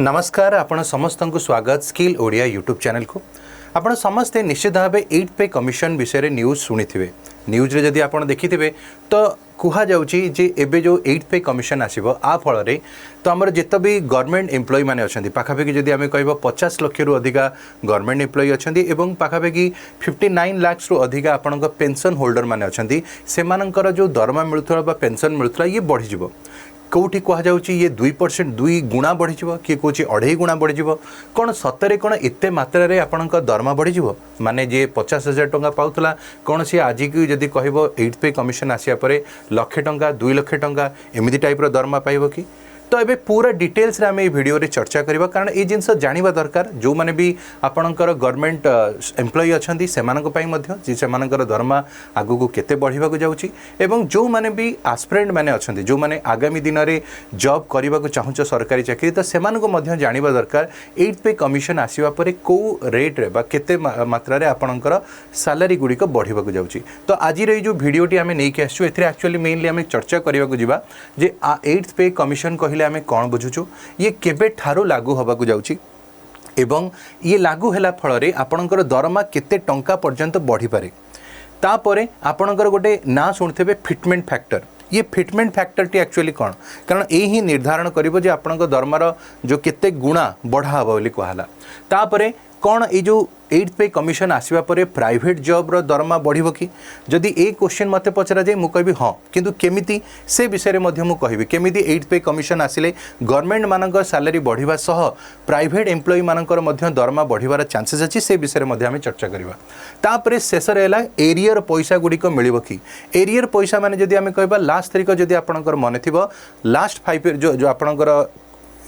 नमस्कार आपण समस्त को स्वागत स्किल ओडिया यूट्यूब चैनल को। आपण समस्ते निश्चित भाव 8th पे कमिशन विषय न्यूज शुणी थे। न्यूज रे जदि आपण देखि थे तो कह जाउची जे एबे जो 8th पे कमिशन आसीबो आ फल रे तो हमर जित भी गवर्नमेंट एम्प्लॉय माने अछंती पाखापाखि जदि आमे कहबो 50 लाख रु अधिका गवर्नमेंट एम्प्लॉय अछंती एवं पाखापाखि 59 लाख रु अधिका आपनक पेंशन होल्डर माने अछंती सेमानकर जो दरमा मिलुथला बा पेंशन मिलुथला ये बढ़ी जिवो। कौटी कह जाउची ये 2% 2 गुणा बढ़ी जिवो कि कोची 2.5 गुणा बढ़ी जिवो कोन सतरे कोन एते मात्रा रे आपनक दरमा बढ़ी जिवो माने जे 50,000 टंका पाउथला कोन से आज की जदि कहबो 8th पे कमिशन आसिया परे लाख टंका 2 लाख टंका एमिति टाइप रो दरमा पाइबो कि तो एबे पूरा डिटेल्स रे आमे ए वीडियो रे चर्चा करबा कारण ए जिंस जानिबा दरकार जो माने भी आपनकर गवर्नमेंट एम्प्लॉय अछंती सेमानक पई मध्य जे सेमानकर दरमा आगु को केते बढ़िबा को जाउची एवं जो माने भी एस्पिरेंट माने अछंती जो माने आगामी दिन रे जॉब करबा को चाहुच सरकारी चाकरी तो सेमानक मध्य जानिबा दरकार 8th पे कमिशन आसीबा परे को रेट रे बा केते मात्रा रे आपनकर सैलरी गुडी को बढ़िबा को जाउची। तो आज रे जो वीडियोटी आमे नै के आछू एथरे एक्चुअली मेनली आमे चर्चा करबा को जिबा जे 8th पे कमिशन आमे कौन बुझुचु ये केबे ठारो लागू होबा को जाउची एवं ये लागू हैला फल रे आपनकर दरमा केते टंका पर्यंत बढ़ी पारे तापरे आपनकर गोटे ना सुनथेबे फिटमेंट फैक्टर ये फिटमेंट फैक्टर टी एक्चुअली कौन कारण ए ही निर्धारण करिवो जे आपनकर दरमार जो केते गुणा बढ़ा हबा बोली कहला तापरे कौन ये जो 8th पे कमिशन आसवा परे प्राइवेट जॉब रो दरमा बढ़िबो कि जदि ए क्वेश्चन मते पचरा जाय मु कहबी हां किंतु केमिति से विषय रे मध्य मु कहबी केमिति 8th पे कमिशन आसिले गवर्नमेंट मानकर सैलरी बढ़िबा सह प्राइवेट एम्प्लॉय मानकर मध्य दरमा बढ़िबार चांसेस अछि से विषय रे मध्य हम चर्चा करबा। तापरे शेष रे हला एरियर पैसा गुडी को मिलिबो कि एरियर पैसा माने जदि हम कहबा लास्ट तारिख जदि आपनकर मने थिबो लास्ट 5 ईयर जो आपनकर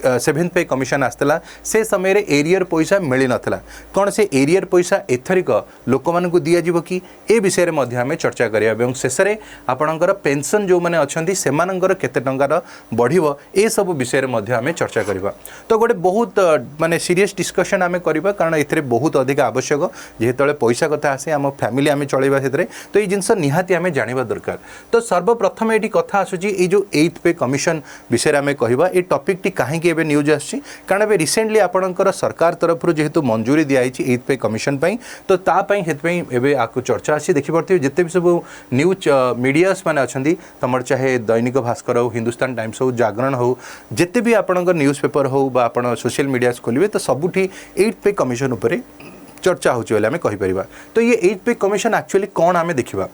7th पे कमिशन आसला से समय रे एरियर पैसा मिली नथला कौन से एरियर पैसा एथरिक लोक मानकु दिया जिवो कि ए विषय रे मध्य हमें चर्चा करिया एवं शेष रे आपनकर पेंशन जो माने अछंती सेमानकर केते टंकार बढ़िबो ए सब विषय रे मध्य हमें चर्चा करिबा। तो गोटे बहुत माने सीरियस डिस्कशन हमें करिबा कारण एथरे बहुत अधिक आवश्यक जेतले पैसा कथा आसे हम फैमिली हमें चलेबा सेतरे तो ए जिंस निहाती हमें जानिबा दरकार। तो सर्वप्रथम एटी कथा आसुची ए जो 8th पे कमिशन विषय रे हमें कहिबा ए टॉपिक टी काहे एबे न्यूज आछि कारण एबे रिसेंटली आपनकर सरकार तरफ रु जेहेतु मंजूरी दिया आइछि 8th पे कमिशन पई तो ता पई हेत पई एबे आकु चर्चा आछि देखि परथि जते भी सब न्यूज मीडियास माने अछंती तमर चाहे दैनिक भास्कर हो हिंदुस्तान टाइम्स हो जागरण हो जते भी आपनकर न्यूज पेपर हो बा आपण सोशल मीडियास खोलिबे तो सबुठी 8th पे कमिशन ऊपर चर्चा होछि बोले हमें कहि परिबा। तो ये 8th पे कमिशन एक्चुअली कोन हमें देखिबा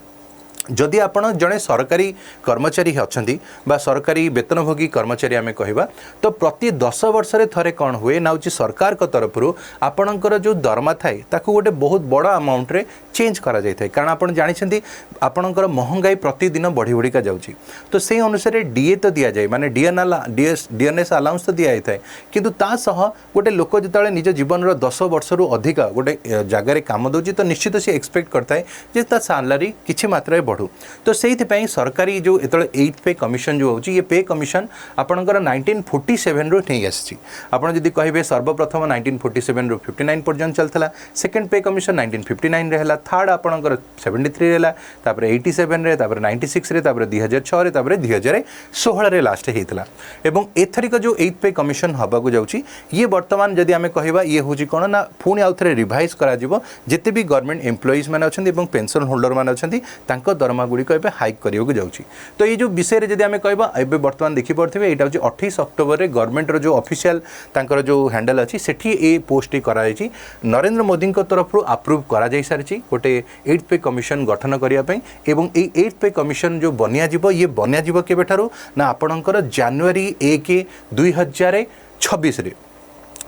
जदि आपण जड़े सरकारी कर्मचारी अछंती बा सरकारी वेतनभोगी कर्मचारी आमे कहबा तो प्रति 10 वर्ष रे थरे कौन हुए ना होची सरकार को तरफ रु आपणकर जो दरमा थाए ताकू गोटे बहुत बड़ा अमाउंट रे चेंज करा जाय थाए कारण आपण जानिछंती आपणकर महंगाई प्रतिदिन बढ़ी बढ़ी का जाउची तो से अनुसार डीए तो दिया जाय माने डीएनएस अलाउंस तो दिया थाए किंतु ता सह गोटे लोक जतले निज जीवन रो 10 वर्ष रु अधिक गोटे जगह रे काम दोची तो निश्चित से एक्सपेक्ट करताए जे ता सैलरी किछि मात्रा तो से सरकारी जो एत 8th पे कमिशन जो होची ये पे कमिशन आपनकर 1947 रो नहीं आसी आपन जदि कहबे सर्वप्रथम 1947 रो 59 पर्यंत चलथला सेकंड पे कमिशन 1959 रहला थर्ड आपनकर 73 रहला तापर 87 रे तापर 96 रे तापर 2006 रे तापर 2016 रे लास्ट हेतला एवं एथरिक जो 8th पे कमिशन हबा को जाउची ये वर्तमान जदि हमें कहबा ये होची कोन ना पुनी आउथरे रिवाइज करा जिवो जते भी गवर्नमेंट एम्प्लॉइज माने अछंती एवं पेंशन होल्डर माने अछंती तांको दरमा गुडी को एबे हाइक करियो को जाउची। तो ये जो विषय रे जदि हमें कहबा एबे वर्तमान देखि पड़थिबे एटा होची 28 अक्टोबर रे गवर्नमेंट रो जो ऑफिशियल तांकर जो हैंडल अछि सेठी ए पोस्ट करा जायछि नरेंद्र मोदी को तरफ रु अप्रूव करा जाय सारछि गोटे 8th पे कमिशन गठन करिया पई एवं ए 8th पे कमिशन जो बनिया जीवो ये बनिया जीवो केबे ठारो ना आपणकर जनवरी 1 2026 रे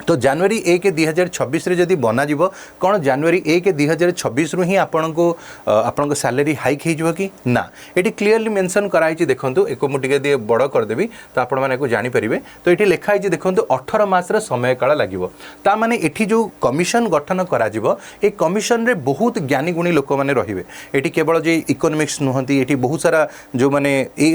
तो जनवरी 1 2026 रे जदि बना जीवो कौन जनवरी 1 2026 रु ही आपनको सैलरी हाइक हो जीवो कि ना एटी क्लियरली मेंशन कराई छी देखंतु एको मुटिके दे बड़ कर देबी तो आपण माने को जानि परिबे तो एटी लिखा है देखंतु 18 मास रे समय काल लागिवो ता माने एठी जो कमिशन गठन करा जीवो ए कमिशन रे बहुत ज्ञानी गुणी लोक माने रहिबे एटी केवल जे इकोनॉमिक्स नहंती एटी बहुत सारा जो माने ए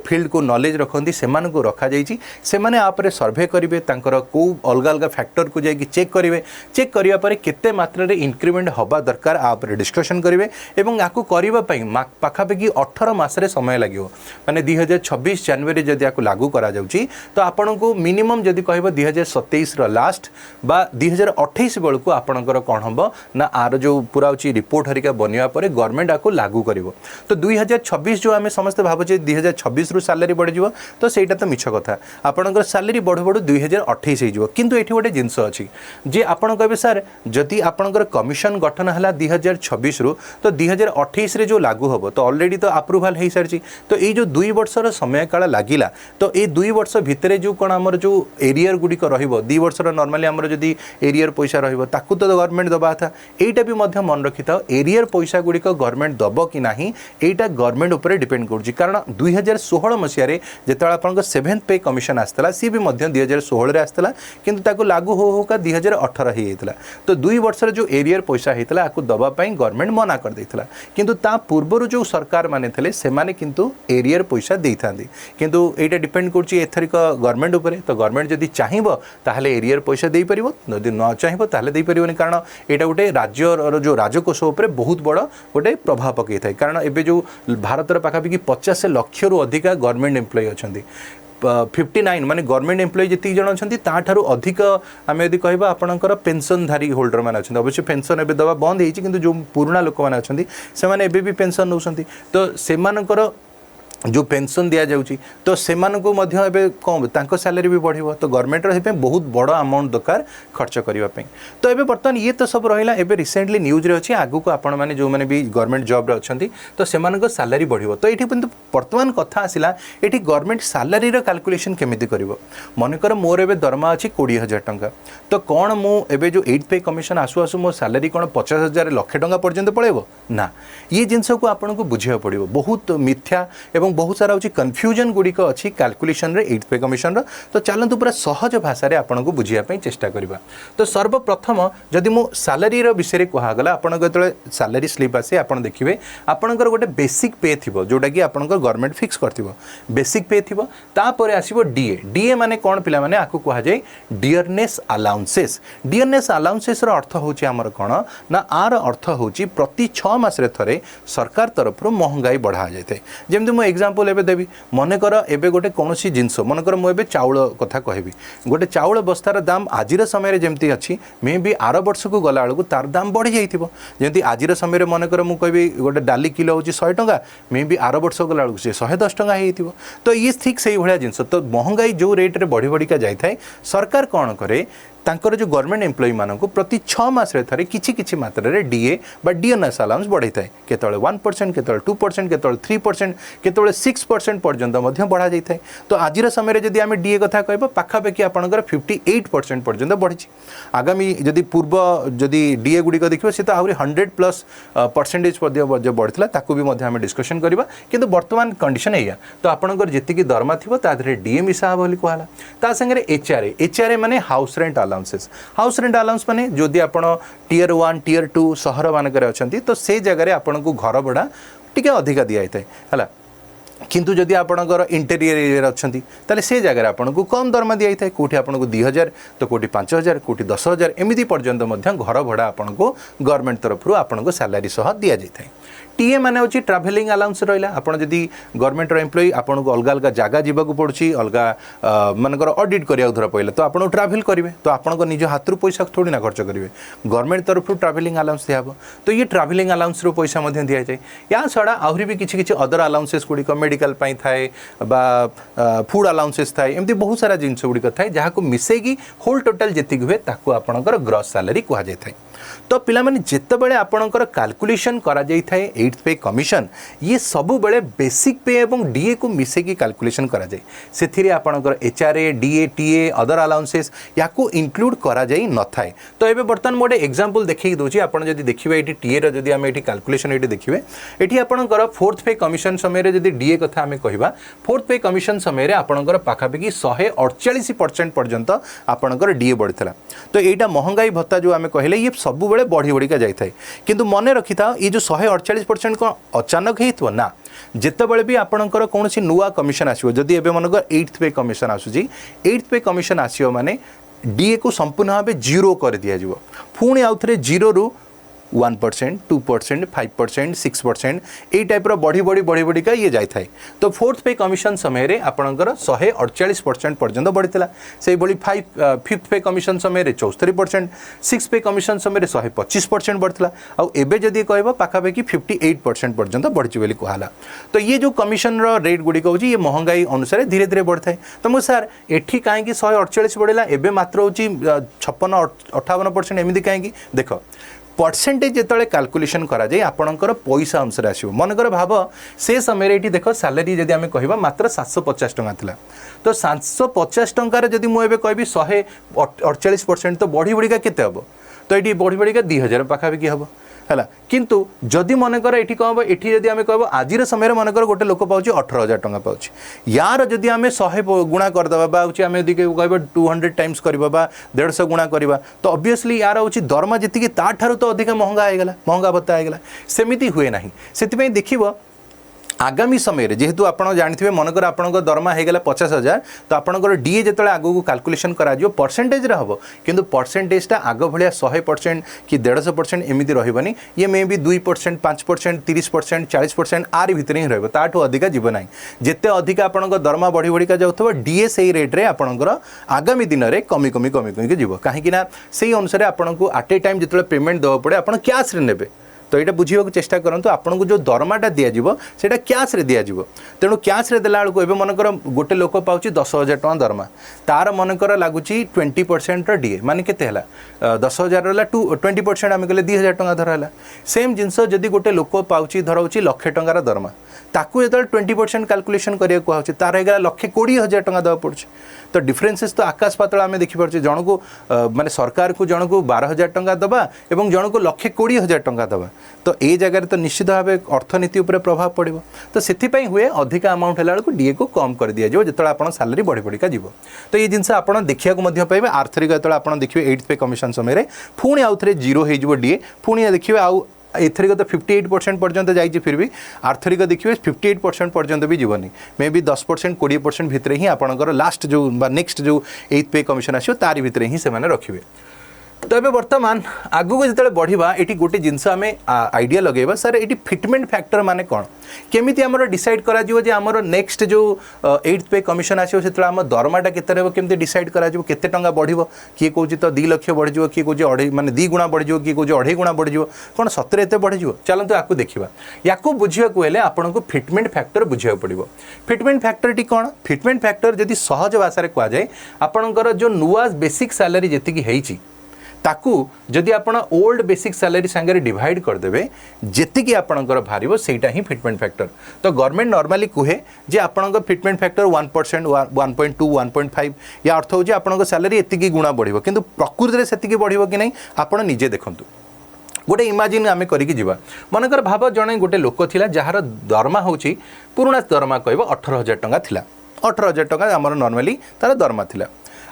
फील्ड को नॉलेज रखंती सेमान को रखा जाईची सेमाने आपरे सर्वे करिवे तांकर को अलग अलग अलग फैक्टर को जाकि चेक करेंगे चेक करने पर केते मात्रा रे इंक्रीमेंट हवा दरकार आप डिस्कशन करेंगे एवं या करने पाखापाखि 18 मसरे समय लगे माने 2026 जनवरी जदि आपको लागू करा जाउची तो आपण को मिनिमम जदि कहब 2027 लास्ट बा 2028 बेलू आपणकर कौन हम ना आर जो पूरा अच्छी रिपोर्ट हरिका बनवा पर गवर्नमेंट आपको लागू कर तो 2026 जो आम समस्त भावुचे 2026 रु सैलरी बढ़ जाव तो सहीटा तो मिछ कथा आपणकर सैलरी बढ़ु बढ़ु 2028 हो किंतु एठी गोटे जिनस अच्छी जे आपण कहे सर जदि आपणकर कमिशन गठन है 2026 रु तो 2028 रे जो लागू हम तो ऑलरेडी तो अप्रूवाल हो सारी तो ये जो 2 वर्षर समय काल लगिला तो ये 2 वर्ष भितर जो कौन आमर जो एरियर गुड़िक रो वर्षर नॉर्मली आमर जदि एरियर पैसा रहा तो गवर्नमेंट दबा था यहीटा भी मन रखि था एरियर पैसा गुड़िक गवर्नमेंट दब कि ना यहीटा गवर्नमेंट उपर डिपेंड कर कारण 2016 मसीह जिते आप 7th पे कमिशन आसला सी भी 2016 आसला किंतु लागू होका 2018 होता तो 2 वर्षर जो एरियर पैसा होता आपको दबापाई गवर्नमेंट मना कर देता किंतु ता पूर्वर जो सरकार माने थे से माने किंतु एरियर पैसा दे था किंतु यहाँ डिपेंड कर एथरिक गवर्नमेंट उपर तो गवर्नमेंट जदि चाहिए ताहले एरियर पैसा दे पार जदि न चाहिए ताहले दे पारिबनी कारण यहाँ गोटे राज्यर जो राजकोष उपर बहुत बड़ गोटे प्रभाव पकई था कारण एबे जो भारतर पाखापाखि 50 लक्ष रु अधिक गवर्नमेंट एम्प्लॉय अच्छा 59 माने गवर्नमेंट एम्प्लॉय जी जन अच्छा ताठारू अधिक आम यदि कहवा आपणकर पेंशनधारी होल्डर मैंने अच्छा अवश्य पेंशन एवं दवा बंद हो जो पुराणा लोक मैंने अच्छा से भी पेंशन नौ तो से जो पेंशन दि जाऊँगी तो से कम तांको सैलरी भी बढ़िया तो गवर्नमेंट बहुत बड़ अमाउंट दरकार खर्च करने तो ये बर्तमान ये तो सब रहा है रिसेंटली न्यूज रे अच्छी आगू को आपण मैंने जो मैंने भी गवर्नमेंट जॉब रे अच्छा तो से सैलरी बढ़िया तो ये बर्तमान कथा आसला ये गवर्नमेंट सैलरी कैलकुलेशन केमिति करिवो मनकर मोर ए दरमा अच्छी 20,000 टंका तो कौन मुझे जो 8th पे कमिशन आसु आसु मो सैलरी कौन 50,000 लक्षे टंका पर्यंत पड़ेबो ना ये जिनस को आपन को बुझिया पड़िबो बहुत मिथ्या एवं बहुत सारा होची कन्फ्यूजन गुड़िक अच्छी कैलकुलेशन रे 8th पे कमिशन तो चलतु पूरा सहज भाषा रे आपन को बुझिया पई चेष्टा करबा तो सर्वप्रथम जदि मो सैलरी रो विषय कहगला आपन को सैलरी स्लिप आसे आपन देखिबे आपनकर गोटे बेसिक पे थिबो जोटा कि आपनकर गवर्नमेंट फिक्स करथिबो बेसिक पे थिबो तापर आसीबो डीए डीए माने कोन पिला माने आकु कहा जाय डियरनेस अलाउंसेस रो अर्थ होची हमर कोन ना आर अर्थ होची प्रति 6 मास रे थरे सरकार तरफ रो महंगाई बढ़ा जायते जेमति मो एग्जांपल एबे देबी मने कर एबे गोटे कोनोसी जिंस मने कर मो एबे चाउल कथा कहबी गोटे चाउल बस्तार दाम आजिर समय रे जेमति अछि मे भी आर वर्ष को गला बेलू तार दाम बढ़ी जाइथिबो जेमति आजिर समय रे मने कर मु कहबी गोटे डाली किलो होची 100 टंका मे भी आर वर्ष गला बेलू से 110 टंका हेइथिबो तो ये ठीक सही भलिया जिंस तो महंगाई जो रेट रे बढ़ी बढ़िका जाय थाए सरकार कौन करे तांकर जो गवर्नमेंट एम्प्लॉय मानक प्रति 6 मास रे थरे किछि मात्रा रे डीए बा डियरनेस अलाउंस बढ़ी थाए केतळे 1% केतळे 2% केतळे 3% केतळे 6% पर्यंत मध्य बढ़ा जाय थाए तो आजिर समय रे जदि आमे डीए कथा कहबो पाखापाखि आपनकर 58% पर्यंत बढ़ी आगामी जदि पूर्व जदि डीए गुडी को देखिबो से तो आउरी 100+ % पर्यंत बढ़ितला ताकू भी मध्य आमे डिस्कशन करबा किंतु वर्तमान कंडीशन एया तो आपनकर जेतिकी दरमा थिबो ता धरे डीए मिसा बोली कहला ता संगे एचआरए माने house rent house rent allowance माने जदि आपण टियर 1 टियर 2 शहर मानक अच्छी तो से जगह आपन को घर भड़ा टी अधिका दि जाए है किंतु जदि आपणकर इंटेरियर एरिया अच्छी ताले से जगह आपन को कम दरमा दि जाए कौटी आपन को 2,000 तो कौटी 5,000 कौटी 10,000 एमती पर्यंत घर भड़ा आपन को गवर्नमेंट तरफ आपन को सैलरी सह दि जाए टीए माने होची ट्रैवलिंग अलाउंस रहिला आपण जदि गवर्नमेंट रो एम्प्लॉय आपण को अलग अलग जगह जीवा को पड़ुची अलग मानकर ऑडिट करिया धर पइला तो आपण ट्रैवल करिवे तो आपण को निज हाथ रु पैसा थोड़ी ना खर्च करिवे गवर्नमेंट तरफ ट्रैवलिंग अलाउंस दियाबो तो ये ट्रैवलिंग अलाउंस रो पैसा मध्ये दिया जाय या छडा आहुरी भी किछि अदर अलाउंसेस गुडी को मेडिकल पई थाए बा फूड अलाउंसेस थाए एमती बहुत सारा जिंस गुडी थाए जहा को मिसेगी होल टोटल जेतिक हुए ताको आपणकर ग्रॉस सैलरी कहा जाय थाए तो पिला माने जेते बेले आपणकर कैलकुलेशन करा जाय थाए 8th पे कमिशन ये सबु बेले बेसिक पे एवं डीए को मिसेकी कैलकुलेशन करा जाय सेथिरे आपणकर HRA DA TA other allowances याको इंक्लूड करा जाय न थाए तो एबे बर्तन मोडे एग्जांपल देखि दोची आपण जदी देखिबे एटी टीए रो जदी हम एटी कैलकुलेशन एटी देखिबे एटी आपणकर 4th पे कमिशन समय रे जदी डीए कथा हमें कहिबा 4th पे कमिशन समय रे आपणकर पाखापाखि 148% पर्यंत आपणकर डीए बढ़ितला तो एटा महंगाई भत्ता जो हमें कहले ये सबु बेले बढ़ी बढ़िका जाय थाए किंतु मने रखि था ये जो 148% को अचानक हेतु ना जितेबाला भी आपणकर कौन नुआ कमिशन आसो जदि एबे मनकर 8th पे कमिशन आसुची 8th पे कमिशन आसियो माने डीए को संपूर्ण भाव जीरो कर दिज्व पुणी आउ थे जीरो रु 1%, 2%, 5%, 6% यही टाइप बढ़ी बढ़ी बढ़ी बढ़िका ये जाए तो फोर्थ पे कमिशन समय आपणकर 148% पर्यंत बढ़ीला से भाई फिफ्थ पे कमिशन समय 74%, सिक्स पे कमिशन समय 125% बढ़ता आबे जदि कह पाखापाखि 58% पर्यंत बढ़ी बोली कहला तो ये जो कमिशन रेट गुड़िक हो ये महंगाई अनुसार धीरे धीरे बढ़ता है तो मुझे सार एठी कहीं 148 बढ़ेगा एवं मात्र हो 56-58% एमती कहीं देख परसेंटेज जिते कैलकुलेशन करा जाए आपणकर पैसा अनुसार आसो मनकर भाव से समय ये देख सैलरी जदि आम कह मात्र 750 टंका थिला तो 750 टंकार जदि मुझे कहबी 148% तो बढ़ी बढ़िका केते हम तो ये बढ़ी बढ़िका 2000 पाखापाखि हम है किंतु जदि मनकर ये कौन हम ये जदि आम कह आज समय मनकर गोटे लोक पाँच 18,000 टंका पाँच यार जदि आम 100 गुणा करदे आम यदि कह 200 टाइम्स करवा 150 गुणा करवा तो ऑब्वियसली यार हूँ दरमा जी ताठार तो अधिक महंगा होगा महंगा भत्ता होगा सेमती हुए ना से देखिए आगामी समय जेहेतु आप जानते हैं मनकर आप दरमा होगा 50,000 तो आपंकर डीए जो आगू कैलकुलेशन करा परसेंटेज हम किंतु परसेंटेजटा आग भाया 100% कि 150% एमती रही ये मे भी 2%, 5%, 30%, 40% आर भितर ही रहा अधिका जीव ना जिते अधिक आप दरमा बढ़ी बढ़िका जाऊँ डीए से रेट्रे आपंकर आगामी दिन में कमी कमी कमी कमी जीव कहीं से अनुसार आपको आट ए टाइम जो पेमेंट देवा पड़े आप कैश रे नेबे तो यहाँ बुझे चेष्टा करूँ आपन को जो दरमाटा दिज्व से कैश रे दिज्व तेणु कैश रे देला बेलू एवं मनकर गोटे लोक पाँच 10,000 टଙ୍କା दरमा तार मनकर लगुच 20% डीए माने केते हला 10,000 रहा 20% आम कहले 2,000 टଙ୍କା धर है सेम जिनस जदि गोटे लोक पाँच धराऊँ 1,00,000 टंकार दरमा ताकू जो 20% कैलकुलेशन करिया कहूँ तार होगा 1,20,000 टଙ୍କା देवा पड़े तो डिफरेन्सेस तो आकाश पातल आम देखिपे जन को माने सरकार को जन को 12,000 टଙ୍କା दबा एवं जन को 1,20,000 टଙ୍କା दबा तो ये जगह तो निश्चित भाव अर्थनीति उपर प्रभाव पड़ो तो से हुए अधिक अमाउंट है डीए को कम कर दि जाए जो आप सैलरी बढ़ी बढ़िका जीव तो ये जिनस आप देखा पाइबे आर्थिक जो देखिए 8th पे कमिशन समय पुणी आउ थे जीरो हो डीए पुणी देखिए आउ एथरिक तो 58% पर्यंत जाइए फिर भी आर्थिक देखिए 58% पर्यंत भी जीवनी मे भी 10% 20% भितर ही आपंकर लास्ट जो नेक्स्ट जो 8th पे कमिशन आसो तारी भितर ही से रखिए तो ये बर्तमान आगू जो बढ़ा ये गोटे जिनस आम आइडिया लगेगा सर ये फिटमेंट फैक्टर माने कौन केमिति आमर डिसाइड करा जिवो जे आमर नेक्स्ट जो 8th पे कमिशन आसो से आम दरमाटा केते रहबो केमिति डिसाइड करा जिवो केते टंका बढ़िबो किए कहूँ तो 2 लाख बढ़ी जिवो किए कहूँ अढ़ाई माने 2 गुणा बढ़ी जिवो किए कहूँ 2.5 गुणा बढ़ी जिवो कौन सतरे एते बढ़ी जिवो चलंतु आकु देखिबा याकु बुझियाकु हेले आपनको फिटमेंट फैक्टर बुझिया पड़िबो फिटमेंट फैक्टर टी कौन फिटमेंट फैक्टर जदि सहज भाषा रे कहा जाए आपनकर जो नुआ बेसिक सैलरी जेतिकी हेइची ताकू जदि आपण ओल्ड बेसिक सैलरी सांगे डिवाइड करदेवे जेतिकी आपणकर भारिबो सेटा ही फिटमेंट फैक्टर तो गवर्नमेंट नॉर्मली कहे जे आपणकर फिटमेंट फैक्टर 1%, 1.2, 1.5 या अर्थ हो आपणकर सैलरी एतिकी गुणा बढ़िबो किंतु प्रकृति रे सेतिकी बढ़िबो कि नहीं आपण निजे देखंतु गोटे इमाजिन आम करिकी मनकर भाव जड़े गोटे लोक थिला जार दरमा होची पुराना दरमा कहबो 18,000 टंका थिला 18,000 टंका आमर नॉर्मली तार दरमा थिला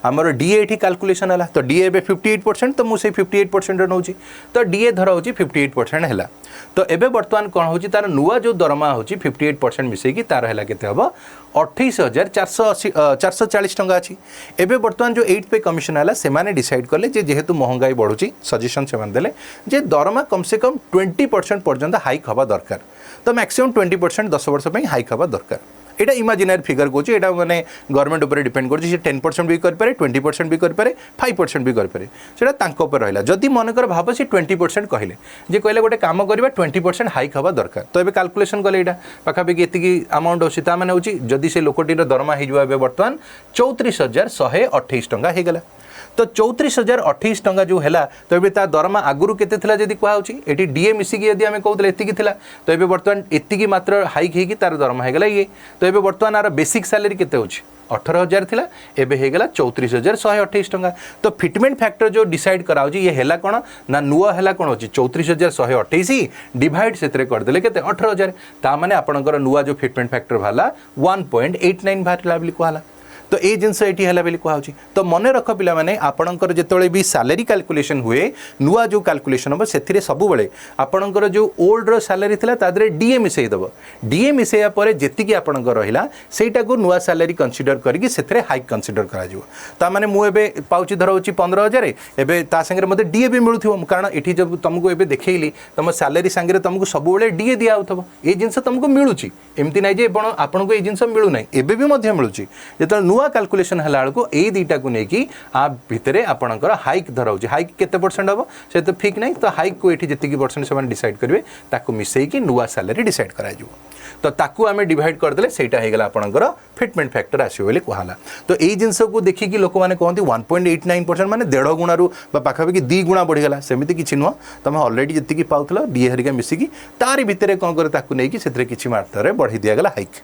आमर डीए ये कैलकुलेशन है तो डीए 58% तो मुझे 58% नौची तो डीए धर हो 58% है तो एवं बर्तमान कौन हो तार नुआ जो दरमा हो 58% मिसेकी तार है केते हम 28,440 टंका अच्छी एवं बर्तमान जो 8th पे कमिशन है से डिसाइड कले जेहेतु महंगाई बढ़ुची सजेशन से देले जे दरमा कम से कम 20% पर्यंत हाइक हवा दरकार तो मैक्सिमम 20% 10 वर्ष हाइक हवा दरकार एटा इमेजिनरी फिगर कौच एटा माने गवर्नमेंट उपर डिपेंड कर 10% भी करे 20% भी करे 5% भी करे सेटा तांको पर रहिला जदि मनकर भाव से 20% कहले जे कहले गोटे काम करबा 20% हाइक हवा दरकार तो एबे कैलकुलेशन कले एटा पाखापाखि एतिकी अमाउंट होसी ता माने होची जदि से लोकटीर दरमा हो जाए बर्तमान 34,128 टंका हो गला तो 34,028 टंका जो है तो ये दरमा आगुरी केते थिला जदि कहउची एटी डीए मिसिकी यदि आमे कहउतले एतिकी थिला तो ये बर्तमान एतिकी मात्र हाइक हेकी तार दरमा हो गला ये तो ये बर्तमान आर बेसिक सैलरी केते होची 18,000 थिला एबे हो गला 34,128 टंका तो फिटमेंट फैक्टर जो डिसाइड कराउची ये हैला कोन ना नुआ हैला कोन होची 34,128 डिवाइड सेतरे कर देले केते 18,000 ता माने आपनकर नुआ जो फिटमेंट फैक्टर भाला 1.89 भाला बोली कहला तो ये जिनस ये है बोली कहुच्छी तो मन रख पिला माने आपणकर जिते भी सैलरी कैलकुलेशन हुए नुआ जो कैलकुलेशन हम से सब बेले आपणकर जो ओल्ड सैलरी था तादरे डीए मिसईदेव डीए मिसैया पर जी आपणकर रहा सेटा को नुआ सैलरी कंसीडर करके से हाइक कंसीडर कर मुझे पाँच धर हूँ 15,000 एवं ता सागर मत डीए भी मिलूँ कारण ये जब तुमको ये देखली तुम सैलरी सांगे तुमको सब डीए दिया हो ये जिनस तुमको मिलूँ एमती ना जे आपन को ये जिनस मिलूना एबे भी मिलूँ जो नुआ कैलकुलेशन है बेलू ये दुईटा को लेकिन आ भितर आपणकर हाइक धर हो हाइक केते परसेंट हम से तो ठीक नहीं तो हाइक को ये जी परसेंट से डिसाइड करेंगे ताकू मिसईकी नुआ सैलरी डिसाइड करा तो ताकू आम डिवाइड करदे सहीटा होगा आपंकर फिटमेंट फैक्टर आसो बोली कहला तो यही जिनस को देखिए लोक मैंने कहते 1.89% माने 1.5 गुणारू पाखापाखि 2 गुणा बढ़ीगला सेमती किसी नुह तुम अलरेडी जी पाला डीए हरिका मिसिकी तारी भितर कौन कर से किसी मात्रा बढ़ी दिगला हाइक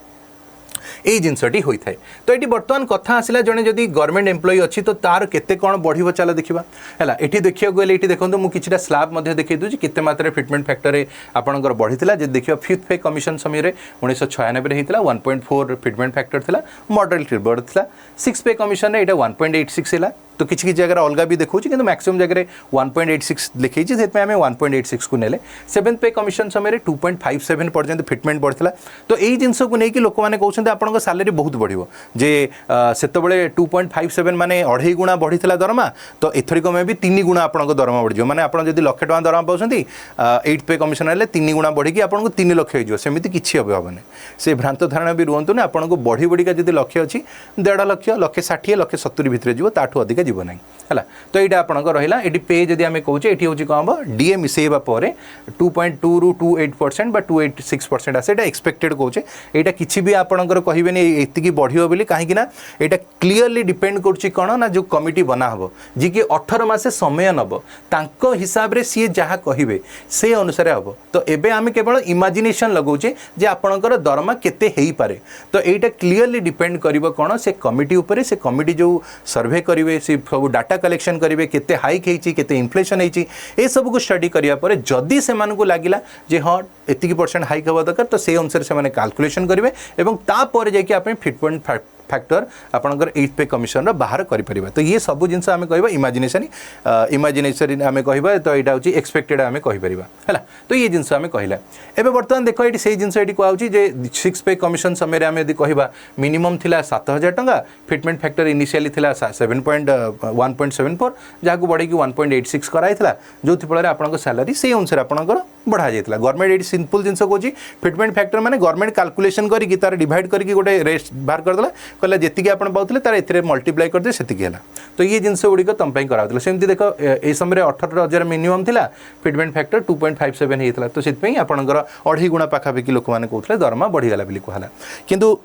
यही जिनसटी होता है तो ये बर्तमान कथा आसला जड़े जदि गवर्नमेंट एम्प्लॉई अच्छी तो तार केते कौन बढ़िबो चलो देखा है ये देखा गले ये देखो मुझे स्लाब देखी दूसरी केते मात्रा फिटमेंट फैक्टर आपंकर बढ़ी देखिए फिफ्थ पे कमिशन समय 1996 होता 1.4 फिटमेंट फैक्टर था मॉडरेट बढ़ था 6 पे कमिशन ये 1.86 है तो किसी जगह अलग भी देखा कि मैक्सिमम जगह 1.86 लिखी से आम 1.86 को नेले 7th पे कमिशन समय 2.57 पर्यंत फिटमेंट बढ़ता तो यही जिनस को लेकिन लोक मैंने कहते आपंक सैलरी बहुत बढ़ो जे से 2.57 माने 2.5 गुणा बढ़ी दरमा तो एथरिक में भी 3 गुणा आपको दरमा बढ़ मैंने आप जब 1 लाख टका दरमा पाँच 8th पे कमिशन है 3 गुणा बढ़ी आपको 3 लाख होमती किसी हेनी से भ्रांत धारणा भी रुहतु ना आपको बढ़ी बढ़िका जब लक्ष्य अच्छी 1.5 लाख 160 170 भितर जीव ताठू अधिक जीव ना है तो यहाँ आपंकर रहा ये पे जब आम कहे ये हूँ कौन हम डीए मिसेवा 2.2 ରୁ 2.8% बा 2.86% आसे एक्सपेक्टेड कहे यहाँ किसी भी आपंकर कहे ये बढ़िया बोली कहीं यहाँ क्लीयरली डिपेंड कौन ना जो कमिटी बना हम जी कि 18 मासे समय नब तांको हिसाब रे सी जहाँ कहे से अनुसार हम तो एबे आम केवल इमेजिनेशन लगौचे जे आपणकर दरमा केते हेई पारे तो यहाँ क्लीयरली डिपेंड करिवो कौन से कमिटी उपरे से कमिटी जो सर्वे करेंगे से सब डाटा कलेक्शन करेंगे केते हाइक होती केते इन्फ्लेशन होती ये सब को स्टडी करिया परे जदि से मानकु लागिला जे हाँ एतिकी % हाइक हवा दरकार तो से अनुसार से माने कैलकुलेशन करेंगे एवं तापर जाकि आप फिटमेंट फैक्टर आपंकर 8th पे कमिशन बाहर करें तो ये सब जिन आम कह इमेजिनेशन आम कह तो यहाँ हूँ एक्सपेक्टेड आम कहीपर है तो ये जिन आम कहला एवं बर्तमान देख ये से जिन ये कहूँ जे 6 पे कमिशन समय आम यदि कह मिनिमम थिला 7,000 टंका फिटमेंट फैक्टर इनिशियली थिला 1.74 जहाँ को बढ़ी 1.86 कराइला जो फल आप सैलरी से अनुसार आपंकर बढ़ा जाता गवर्नमेंट ये सिंपल जिन कहूँ फिटमेंट फैक्टर माने गवर्नमेंट कैलकुलेशन करके तार डिवाइड करके गोटे रेस्ट बाहर करदेला कहला जी आप पाते तार ए मल्टीप्लाई करदे से तो ये जिनस गुड़िक तुम कराला सेमती देख ये समय 18,000 मिनिमम थिला फिटमेंट फैक्टर 2.57 होता तो से आपंकर 2.5 गुणा पाखापाखि लोक मैंने कहते दरमा बढ़ीगला बोली कहला किंतु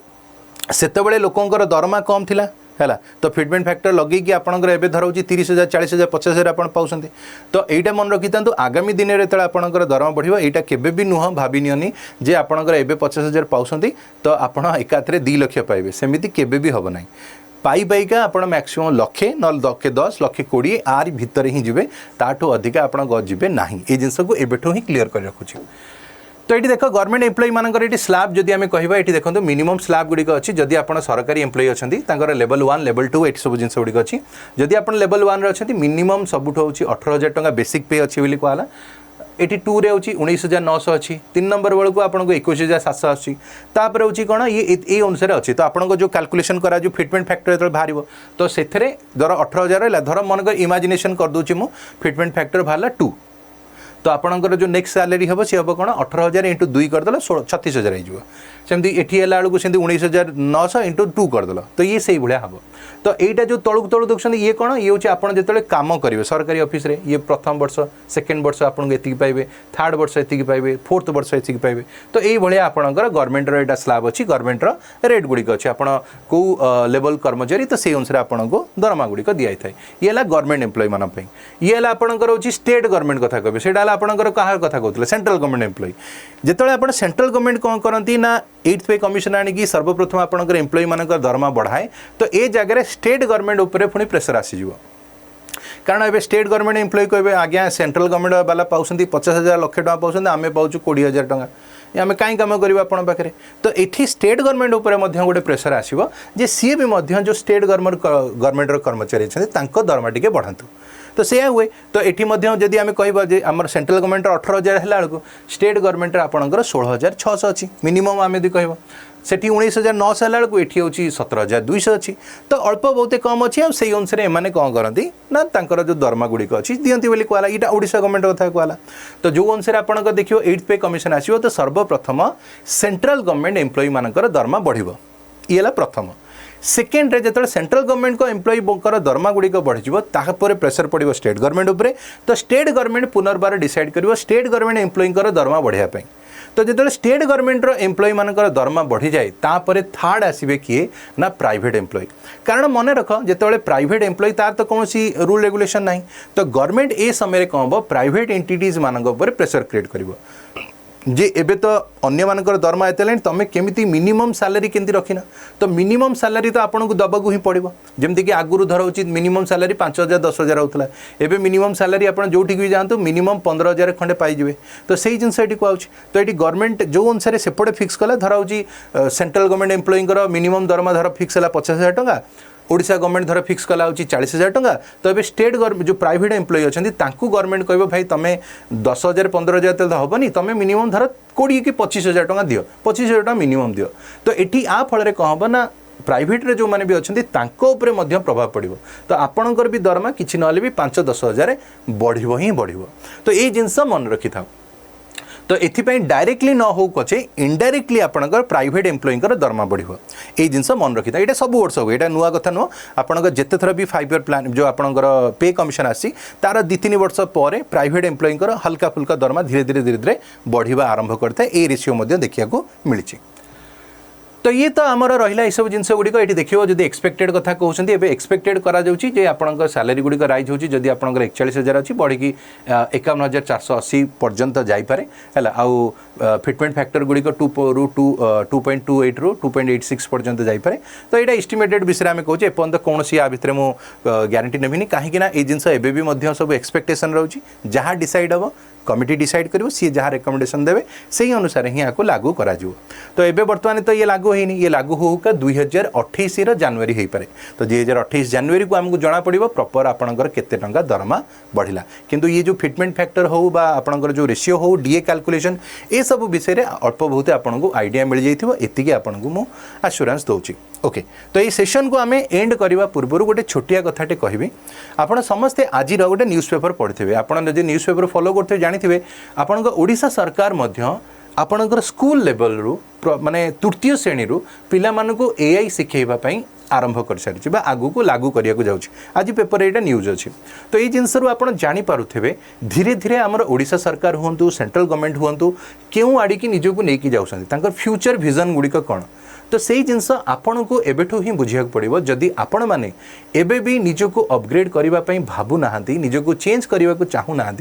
सेतबेले लोकंकर दरमा कम थिला है तो फिटमेंट फैक्टर लगे आपंकर एवं धर 30,000 40,000 50,000 आप पाँच तो यहाँ मन रखी था आगामी दिन में जो आपंकर दरमा बढ़ो यहाँ केवे भी नुह भावी नियनि जे आपंकर एवं 50,000 पाँच तो आप एकाथरे 2 लाख पाइबे सेमती केवे भी हम ना पाइका आप मैक्सिमम 1,00,000 न 1,10,000 1,20,000 आर भितर ही जी ताठू अधिक आप जी ना ये जिनस को एवं ही क्लीयर कर रखुच्छी तो ये देख गवर्नमेंट एम्प्लॉई मानकर ये स्लैब जदि आम कह ये देखो मिनिमम स्लैब गुड़िक अच्छी जदि आप सरकारी एम्प्लॉई अच्छा लेवल 1 लेवल 2 ये सब जिन गुड़िक अच्छी जदि आप लेवल 1 अच्छा मिनिमम सबुठ हूँ 18,000 टका बेसिक पे अच्छी बोली कहला ये 2 रे हूँ 19,900 अच्छी 3 नंबर बेलू आपको 21,700 अच्छी तापर हूँ कौन ये अनुसार अच्छी तो आपको जो कैलकुलेशन करा जो फिटमेंट फैक्टर जो बाहर तो से धर 18,000 है धर मन इमेजिनेशन करदे मुझे फिटमेंट फैक्टर बाहर 2 तो आपंकर जो नेक्स्ट सैलरी हम सी हम कौन 18,000 × 2 करदेल 36,000 होमती एटी है बेलू से 19,900 × 2 करदेल तो ये से भाया हम तो यहाँ जो तलू तलू देखते ये कौन ये हूँ आप जो कम करेंगे सरकारी ऑफिस रे ये प्रथम वर्ष सेकेंड वर्ष आपको ये पाइबे थर्ड वर्ष ये पाइबे फोर्थ वर्ष ये पाइबे तो ये आपंकर गवर्नमेंटर यहाँ स्लैब अच्छी गवर्नमेंटर रेट गुड़िक अच्छी आप कौ लेवल कर्मचारी तो से अनुसार आपको दरमा गुड़िक दिखाई था ये है गवर्नमेंट एम्प्लॉई मानी ये है आपंकर हूँ स्टेट गवर्नमेंट कथा कहे से आपंकर कहा कथा कहते सेंट्रल गवर्नमेंट एम्प्लॉई जिते आप सेंट्रल गवर्नमेंट कौन करती ना 8th पे कमिशन आनिकी सर्वप्रथम आपंकर एम्प्लॉई मानकर दरमा बढ़ाए तो ये जगह स्टेट गवर्नमेंट उपरे पुणी प्रेसर आसीज कारण ए स्टेट गवर्नमेंट एम्प्लॉई कहे आज्ञा सेंट्रल गवर्नमेंट वाला पाँच 50,000 1,00,000 टका पाँच आम पाँच 20,000 टका आम कहीं कम करूँ आपण पाखे तो ये स्टेट गवर्नमेंट उपर गोटे प्रेसर आसो जे सी भी जो स्टेट गवर्नमेंट कर्मचारी अच्छा दरमा टी बढ़ातु तो से हुए तो ये जदि आम कह आम सेंट्रल गवर्नमेंट 18,000 है बेलू स्टेट गवर्नमेंट आपंकर 16,600 अच्छी मिनिमम आम यदि कह सेठी 19,900 है बेलू ये हूँ 17,200 अच्छी तो अल्प बहुत कम अच्छी से अनुसार एम कौन करती ना जो दरमा गुड़िक अच्छी दिखती बोली कहला यहाँ ओडिशा गवर्नमेंट कथा कहला तो जो अनुसार आप देखिए 8th पे कमिशन आसो तो सर्वप्रथम सेंट्रल गवर्नमेंट एम्प्लॉई मानकर दरमा बढ़िबो ये है प्रथम सेकेंड जो सेंट्रल गवर्नमेंट को एम्प्लॉई दरमा गुड़िक बढ़ प्रेसर पड़ो स्टेट गवर्नमेंट उपरे तो स्टेट गवर्नमेंट पुनर्बार डिसाइड कर स्टेट गवर्नमेंट एम्प्लॉई दरमा बढ़ापी तो जो स्टेट गवर्नमेंट एम्प्लॉई मानकर दरमा बढ़ी जाए तापर थर्ड आसवे किए ना प्राइवेट एम्प्लॉई कारण मन रख जो प्राइवेट एम्प्लॉई तार तो कौन रूल रेगुलेशन ना तो गवर्नमेंट ए समय कौन हम प्राइवेट एंटिटीज मान प्रेसर क्रिएट कर जे एबे तो अन्य मानकर दरमा एते तुम केमिति मिनिमम सैलरी केमती रखिना तो मिनिमम सैलरी तो आपन को दबाक ही पड़ो जमती कि आगुरी धर उचित मिनिमम सैलरी 5,000 10,000 होता एबे मिनिमम सैलरी आप जो भी जातु मिनिमम 15,000 खंडे पाइबे तो सही जिनस ये कहूँ तो ये गवर्नमेंट जो अनुसार सेपटे फिक्स कला धर हूँ सेंट्रल गवर्नमेंट एम्प्लॉई मिनिमम दरमा धर फिक्स है 50,000 टंका ओडिशा गवर्नमेंट धर फिक्स कला 40,000 टंका तो ये स्टेट जो प्राइवेट एम्प्लॉई अच्छा गवर्नमेंट कह भाई तुम 10,000 15,000 तो हेनी तुम मिनिमम धर 20 कि 25,000 टंका दियो 25,000 टंका मिनिमम दियो तो ये आ फल कौन हम ना प्राइवेट रे जो मैंने भी अच्छा प्रभाव पड़ो तो आपणकर भी दरमा किसी ना भी 5-10 हज़ार बढ़ो ही बढ़ो तो ये जिनस मन रखी था तो ये डायरेक्टली न हो पचे इनडायरेक्टली आपंकर प्राइवेट एम्प्लॉई दरमा बढ़ो ये जिनस मन रखी था ये सब वर्ष हो यहाँ नुआ कथा नुह आपंकर जिते थर भी 5 ईयर प्लान जो आपंकर पे कमिशन आसी तार 2-3 वर्ष पर प्राइवेट एम्प्लॉई हल्का फुल्का दरमा धीरे धीरे धीरे धीरे बढ़िया आरंभ करता है ये रेशियो देखा मिली तो ये तो आमर रहा सब जिन गुड़िक ये देखिए जब एक्सपेक्टेड कथा कहते हैं एक्सपेक्टेड करा आपंकर सैलरी गुड़िक राइज होची जदि आपंकर 41,000 अच्छी बढ़ी 51,480 पर्यंत जापे है आउ फिटमेंट फैक्टर गुड़िक 2.28 रु 2.86 पर्यंत जापे तो यहाँ एस्टिमेटेड विषय आम कहे एपर्तंत कौन या भितर मुझे ग्यारंटी नेबिनी कहीं जिनस एवं सब एक्सपेक्टेशन रोचे जहाँ डिसाइड हम कमिटी डिसाइड करिवो सी जहाँ रेकमेंडेशन देवे से अनुसार ही यहाँ लागू करा तो एबे बर्तमान तो ये लागू होनी ये लागू होगा 2028 जनवरी हो पारे तो 2028 जनवरी को आमको जना पड़ो प्रॉपर आपणकर केते टंका दरमा बढ़िला किंतु ये जो फिटमेंट फैक्टर हो बा आपणकर जो रेशियो हो डीए कैलकुलेशन ये सब विषय में अल्प बहुत आपको आइडिया मिल जाइथिबो एतिकी आपको मु आश्योरेंस दूची ओके तो ये सेशन को आम एंड करने पूर्व गोटे छोटिया कथाटे कहबी आपड़ समस्ते आज गोटे न्यूज़ पेपर पढ़िथे आपड़ जब न्यूज़ पेपर फॉलो करते जानते आपण ओडिशा सरकार मध्य आपणकर स्कूल लेवल रु माने तृतीय श्रेणी रु पिला मानकु एआई शिखेबाई आरंभ कर सारी आगु को लागू करिया को जाउछि आज पेपर एटा न्यूज अच्छी तो ये जिनस आपण जानी पारुथिबे धीरे धीरे आमर ओडिशा सरकार हुंतु सेंट्रल गवर्नमेंट हुंतु केउ आड़ी की निजको नेकी जाउछन्ति तांकर फ्यूचर विजन गुड़िक कौन तो से जिनस आपण को एबेठू ही बुझिया पड़ो जदि आपण मैंने एबे भी निजको अपग्रेड करने भावु ना निजको चेंज करने को चाहू ना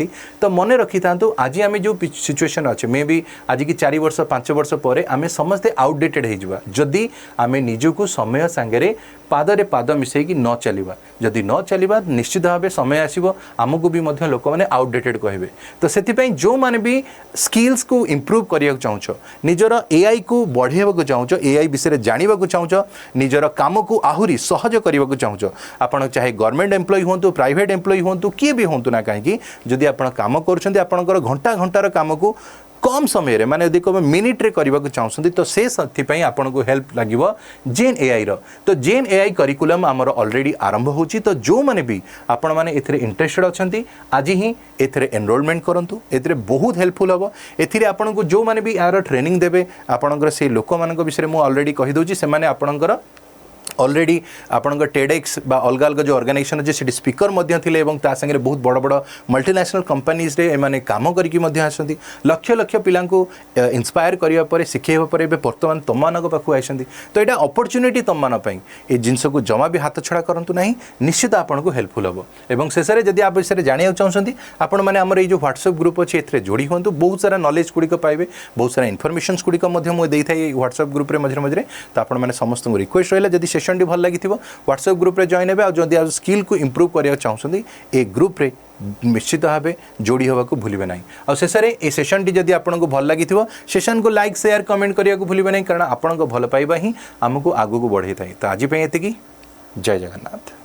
तो मन रखी था आज आम जो सिचुएशन अच्छे मे भी आज की 4 वर्ष 5 वर्ष पर आम समस्ते आउटडेटेड हो जदि आम निजको समय सांगे पादरे पाद मिसेकी न चलवा जदि न चलवा निश्चित भाव समय आसो आमको भी लोक मैंने आउटडेटेड कहे तो से जो मैंने भी स्किल्स को इम्प्रूव करने चाहूँ निजर एआई को बढ़ावा चाहूँ एआई विषय जानवा चाहूँ निजर काम को आहरी सहज करने को चाहूँ आपड़ चाहे गवर्नमेंट एम्प्लॉई हूँ प्राइवेट एम्प्लॉई हूँ किए भी हूँ ना कहीं जदि आप काम कर घंटा घंटार काम को कम समय रे माने यदि कम मिनिट रे करबा को चाहउछन्ती तो से सथि पई आपन को हेल्प लागिवो जेन एआई रो तो जेन एआई करिकुलम हमर ऑलरेडी आरंभ होची तो जो माने भी आपण माने एथरे इंटरेस्टेड अछन्ती आज ही एथरे एनरोलमेंट करंतु एथरे बहुत हेल्पफुल हबो एथिरे आपन को जो माने भी यार ट्रेनिंग देबे आपनकर से लोक मानक विषय मु ऑलरेडी कहि दोची से माने आपनकर ऑलरेडी आपंकर टेडेक्स बा अलग अलग जो ऑर्गेनाइजेशन अच्छे से स्पीकर थे सागे बहुत बड़ बड़ मल्टीनेशनल कंपनीज रे एमाने काम करके आसती लक्ष लक्ष पिला इंस्पायर करने शिखेबा पर बर्तमान तुम मान पाक आसती तो यहाँ अपॉर्चुनिटी तुम मान ये जिनस को जमा भी हाथ छड़ा करूँ ना निश्चित आपको हेल्पफुल हम और शेष में जब आप विषय जानवा चाहते आपण मैंने आम ये जो व्हाट्सएप ग्रुप अच्छे ए जोड़ी हूँ बहुत सारा नॉलेज गुड़िक पाइबे बहुत सारा इनफर्मेशंस गुड़िक मुझे देता है व्हाट्सएप ग्रुप में मझे मझे तो आपने समस्त रिक्वेस्ट रहा जब सेशन सेशन भल लगी व्हाट्सएप ग्रुप रे जॉइन हे जदि आप स्किल को इंप्रूव करने चाहते ए ग्रुप रे निश्चित भाव जोड़ी होगा भूलिए ना और शेष में ये सेशन टी जदि आपको भल लगी सेशन को लाइक शेयर कमेंट करने को भूलिए ना कारण आपण भल पाइबा ही आमको आगू को बढ़े था तो आज ये जय जगन्नाथ।